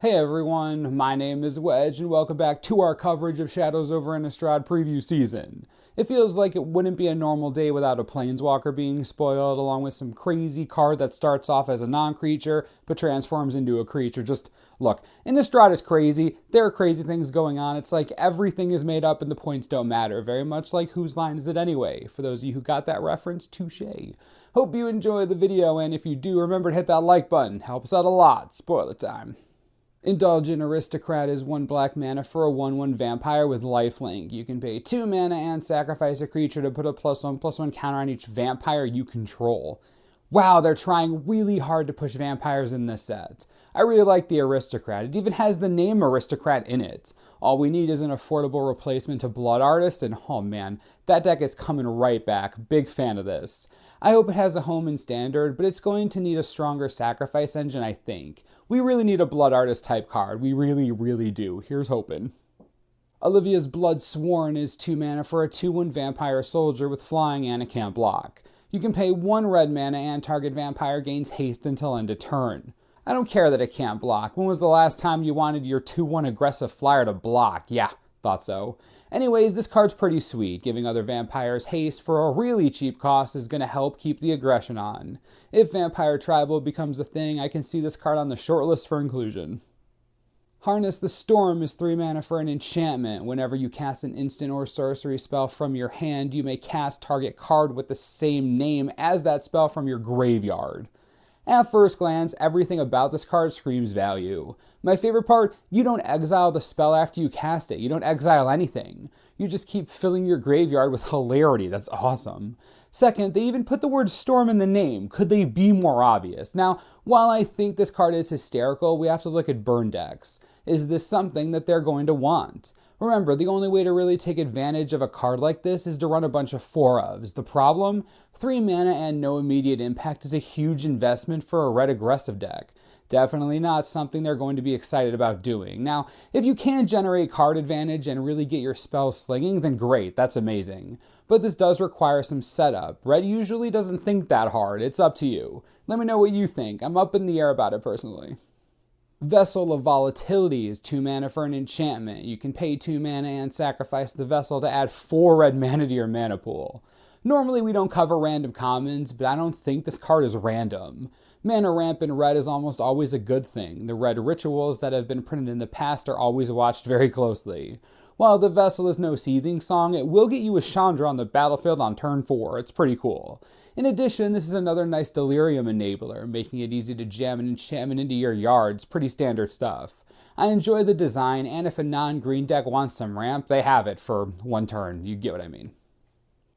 Hey everyone, my name is Wedge and welcome back to our coverage of Shadows over Innistrad preview season. It feels like it wouldn't be a normal day without a Planeswalker being spoiled, along with some crazy card that starts off as a non-creature but transforms into a creature. Just look, Innistrad is crazy, there are crazy things going on, it's like everything is made up and the points don't matter, very much like Whose Line Is It Anyway? For those of you who got that reference, touche. Hope you enjoy the video, and if you do, remember to hit that like button, helps out a lot. Spoiler time. Indulgent Aristocrat is 1 black mana for a 1/1 vampire with lifelink. You can pay 2 mana and sacrifice a creature to put a +1/+1 counter on each vampire you control. Wow, they're trying really hard to push vampires in this set. I really like the Aristocrat. It even has the name Aristocrat in it. All we need is an affordable replacement to Blood Artist, and oh man, that deck is coming right back. Big fan of this. I hope it has a home in Standard, but it's going to need a stronger sacrifice engine, I think. We really need a Blood Artist type card. We really do. Here's hoping. Olivia's Blood Sorin is 2 mana for a 2/1 vampire soldier with flying and a can't block. You can pay 1 red mana and target vampire gains haste until end of turn. I don't care that it can't block. When was the last time you wanted your 2/1 aggressive flyer to block? Yeah, thought so. Anyways, this card's pretty sweet. Giving other vampires haste for a really cheap cost is going to help keep the aggression on. If Vampire Tribal becomes a thing, I can see this card on the shortlist for inclusion. Harness the Storm is 3 mana for an enchantment. Whenever you cast an instant or sorcery spell from your hand, you may cast target card with the same name as that spell from your graveyard. At first glance, everything about this card screams value. My favorite part, you don't exile the spell after you cast it. You don't exile anything. You just keep filling your graveyard with hilarity. That's awesome. Second, they even put the word storm in the name. Could they be more obvious? Now, while I think this card is hysterical, we have to look at burn decks. Is this something that they're going to want? Remember, the only way to really take advantage of a card like this is to run a bunch of 4-ofs. The problem? 3 mana and no immediate impact is a huge investment for a red aggressive deck. Definitely not something they're going to be excited about doing. Now, if you can generate card advantage and really get your spells slinging, then great, that's amazing. But this does require some setup. Red usually doesn't think that hard, it's up to you. Let me know what you think, I'm up in the air about it personally. Vessel of Volatility is 2 mana for an enchantment. You can pay 2 mana and sacrifice the vessel to add 4 red mana to your mana pool. Normally we don't cover random commons, but I don't think this card is random. Mana ramp in red is almost always a good thing. The red rituals that have been printed in the past are always watched very closely. While the Vessel is no seething song, it will get you a Chandra on the battlefield on turn 4. It's pretty cool. In addition, this is another nice Delirium enabler, making it easy to jam an enchantment into your yards. Pretty standard stuff. I enjoy the design, and if a non-green deck wants some ramp, they have it for 1 turn. You get what I mean.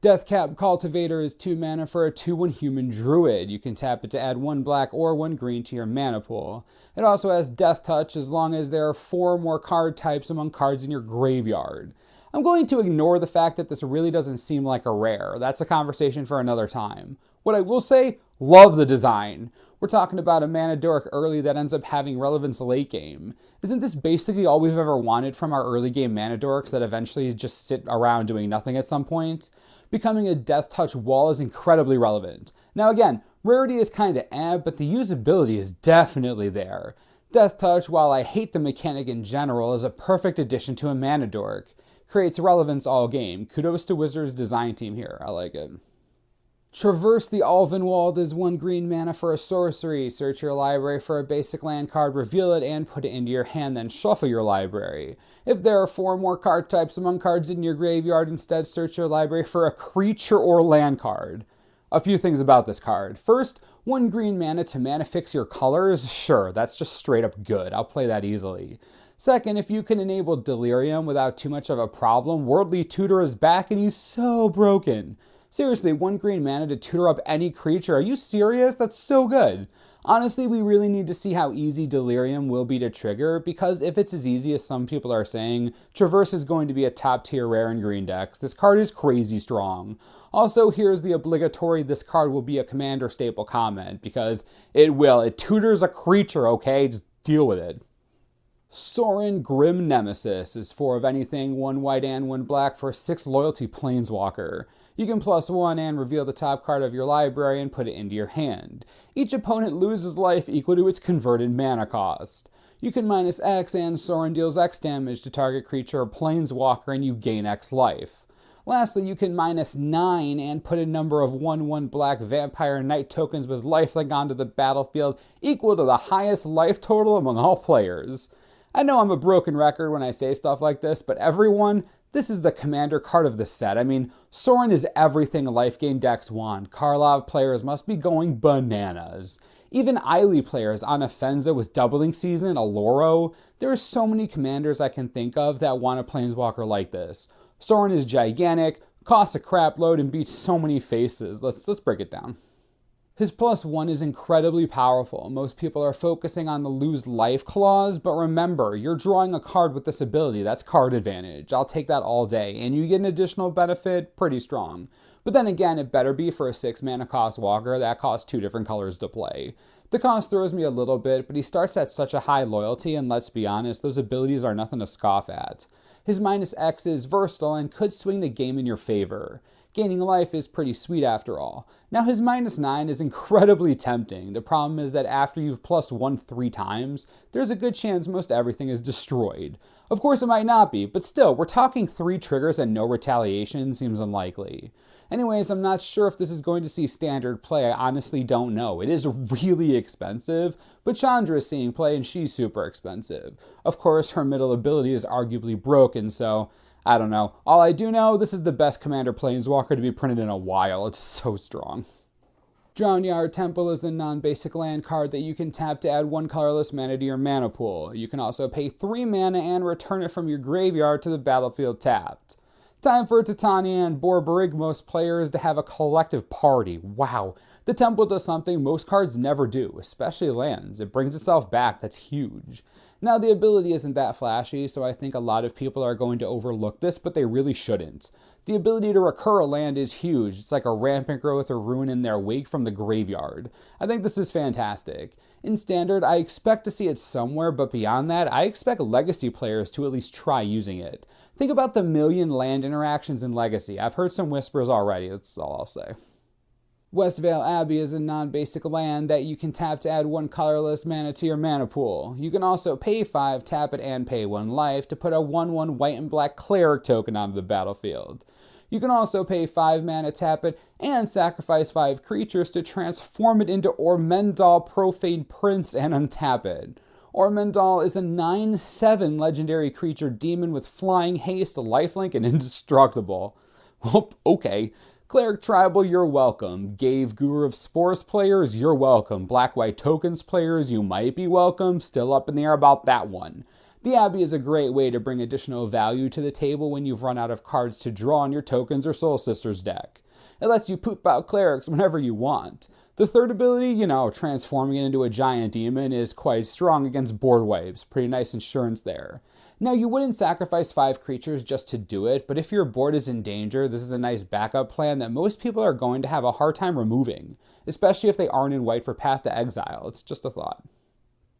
Cap Cultivator is 2 mana for a 2/1 human druid. You can tap it to add 1 black or 1 green to your mana pool. It also has Death Touch as long as there are 4 more card types among cards in your graveyard. I'm going to ignore the fact that this really doesn't seem like a rare. That's a conversation for another time. What I will say, love the design. We're talking about a mana dork early that ends up having relevance late game. Isn't this basically all we've ever wanted from our early game mana dorks that eventually just sit around doing nothing at some point? Becoming a Death Touch wall is incredibly relevant. Now again, rarity is kinda but the usability is definitely there. Death Touch, while I hate the mechanic in general, is a perfect addition to a mana dork. Creates relevance all game. Kudos to Wizards' design team here, I like it. Traverse the Ulvenwald is 1 green mana for a sorcery. Search your library for a basic land card, reveal it, and put it into your hand, then shuffle your library. If there are 4 more card types among cards in your graveyard, instead search your library for a creature or land card. A few things about this card. First, 1 green mana to mana fix your colors? Sure, that's just straight up good. I'll play that easily. Second, if you can enable Delirium without too much of a problem, Worldly Tutor is back and he's so broken. Seriously, 1 green mana to tutor up any creature? Are you serious? That's so good. Honestly, we really need to see how easy Delirium will be to trigger, because if it's as easy as some people are saying, Traverse is going to be a top tier rare in green decks. This card is crazy strong. Also, here's the obligatory "this card will be a commander" staple comment, because it will. It tutors a creature, okay? Just deal with it. Sorin Grim Nemesis is 4 of anything, 1 white and 1 black for 6 loyalty planeswalker. You can +1 and reveal the top card of your library and put it into your hand. Each opponent loses life equal to its converted mana cost. You can minus X and Sorin deals X damage to target creature or planeswalker and you gain X life. Lastly, you can minus 9 and put a number of 1/1 black vampire knight tokens with lifelink onto the battlefield equal to the highest life total among all players. I know I'm a broken record when I say stuff like this, but everyone, this is the commander card of the set. I mean, Sorin is everything life gain decks want. Karlov players must be going bananas. Even Eiley players on Offensa with Doubling Season, Aloro, there are so many commanders I can think of that want a planeswalker like this. Sorin is gigantic, costs a crap load, and beats so many faces. Let's break it down. His +1 is incredibly powerful. Most people are focusing on the lose life clause, but remember, you're drawing a card with this ability. That's card advantage. I'll take that all day, and you get an additional benefit, pretty strong. But then again, it better be for a 6 mana cost walker that costs 2 different colors to play. The cost throws me a little bit, but he starts at such a high loyalty, and let's be honest, those abilities are nothing to scoff at. His minus X is versatile and could swing the game in your favor. Gaining life is pretty sweet after all. Now his minus 9 is incredibly tempting. The problem is that after you've +1 3 times, there's a good chance most everything is destroyed. Of course it might not be, but still, we're talking 3 triggers and no retaliation seems unlikely. Anyways, I'm not sure if this is going to see standard play. I honestly don't know. It is really expensive, but Chandra is seeing play and she's super expensive. Of course, her middle ability is arguably broken, so I don't know. All I do know, this is the best Commander Planeswalker to be printed in a while. It's so strong. Drownyard Temple is a non-basic land card that you can tap to add 1 colorless mana to your mana pool. You can also pay 3 mana and return it from your graveyard to the battlefield tapped. Time for Titania and Borborygmos players to have a collective party. Wow. The temple does something most cards never do, especially lands. It brings itself back. That's huge. Now, the ability isn't that flashy, so I think a lot of people are going to overlook this, but they really shouldn't. The ability to recur a land is huge. It's like a rampant growth or ruin in their wake from the graveyard. I think this is fantastic. In Standard, I expect to see it somewhere, but beyond that, I expect Legacy players to at least try using it. Think about the million land interactions in Legacy. I've heard some whispers already, that's all I'll say. Westvale Abbey is a non-basic land that you can tap to add 1 colorless mana to your mana pool. You can also pay 5, tap it, and pay 1 life to put a 1/1 white and black cleric token onto the battlefield. You can also pay 5 mana, tap it, and sacrifice 5 creatures to transform it into Ormendal Profane Prince and untap it. Ormendal is a 9/7 legendary creature demon with flying, haste, lifelink, and indestructible. Well, okay. Cleric Tribal, you're welcome. Gave Guru of Spores players, you're welcome. Black-White Tokens players, you might be welcome. Still up in the air about that one. The Abbey is a great way to bring additional value to the table when you've run out of cards to draw on your Tokens or Soul Sisters deck. It lets you poop out clerics whenever you want. The third ability, transforming it into a giant demon is quite strong against board wipes. Pretty nice insurance there. Now, you wouldn't sacrifice 5 creatures just to do it, but if your board is in danger, this is a nice backup plan that most people are going to have a hard time removing, especially if they aren't in white for Path to Exile. It's just a thought.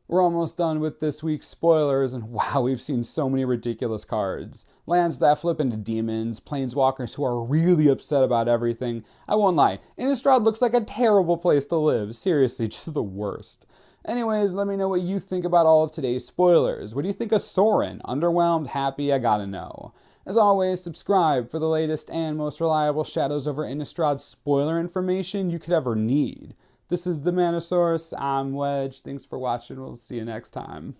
We're almost done with this week's spoilers, and wow, we've seen so many ridiculous cards. Lands that flip into demons, planeswalkers who are really upset about everything. I won't lie, Innistrad looks like a terrible place to live. Seriously, just the worst. Anyways, let me know what you think about all of today's spoilers. What do you think of Sorin? Underwhelmed? Happy? I gotta know. As always, subscribe for the latest and most reliable Shadows over Innistrad spoiler information you could ever need. This is the Manosaurus. I'm Wedge. Thanks for watching. We'll see you next time.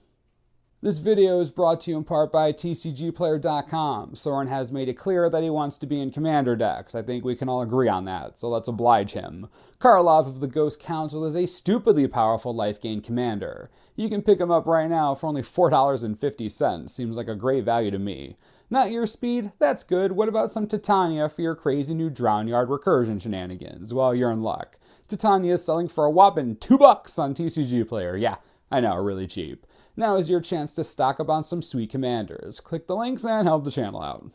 This video is brought to you in part by TCGplayer.com. Sorin has made it clear that he wants to be in Commander decks. I think we can all agree on that, so let's oblige him. Karlov of the Ghost Council is a stupidly powerful life gain commander. You can pick him up right now for only $4.50. Seems like a great value to me. Not your speed? That's good. What about some Titania for your crazy new Drownyard recursion shenanigans? Well, you're in luck. Titania is selling for a whopping $2 on TCG Player. Yeah, I know, really cheap. Now is your chance to stock up on some sweet commanders. Click the links and help the channel out.